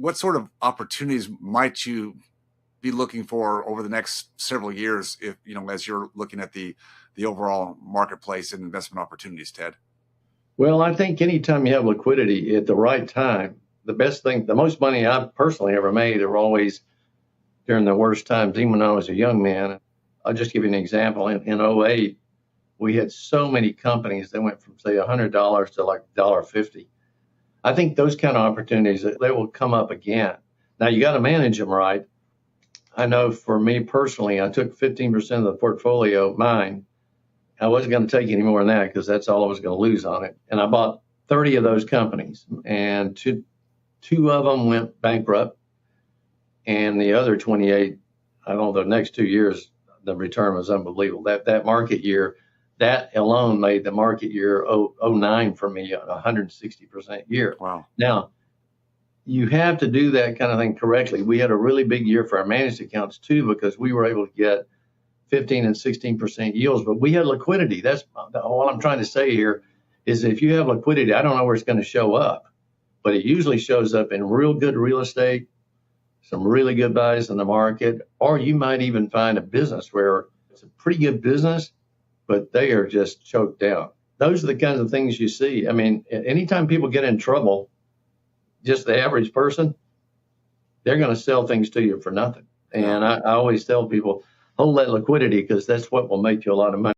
What sort of opportunities might you be looking for over the next several years if, as you're looking at the overall marketplace and investment opportunities, Ted? Well, I think anytime you have liquidity at the right time, the best thing, the most money I've personally ever made are always during the worst times, even when I was a young man. I'll just give you an example. In '08, we had so many companies that went from, say, $100 to like $1.50. I think those kind of opportunities, they will come up again. Now, you got to manage them right. I know for me personally, I took 15% of the portfolio, mine. I wasn't going to take any more than that because that's all I was going to lose on it. And I bought 30 of those companies, and two of them went bankrupt, and the other 28, I don't know, the next 2 years, the return was unbelievable. That market year, that alone made the market year '09 for me a 160% year. Wow. Now, you have to do that kind of thing correctly. We had a really big year for our managed accounts too, because we were able to get 15 and 16% yields, but we had liquidity. That's all I'm trying to say here is if you have liquidity, I don't know where it's going to show up, but it usually shows up in real good real estate, some really good buys in the market, or you might even find a business where it's a pretty good business, but they are just choked down. Those are the kinds of things you see. I mean, anytime people get in trouble, just the average person, they're going to sell things to you for nothing. And I always tell people, hold that liquidity because that's what will make you a lot of money.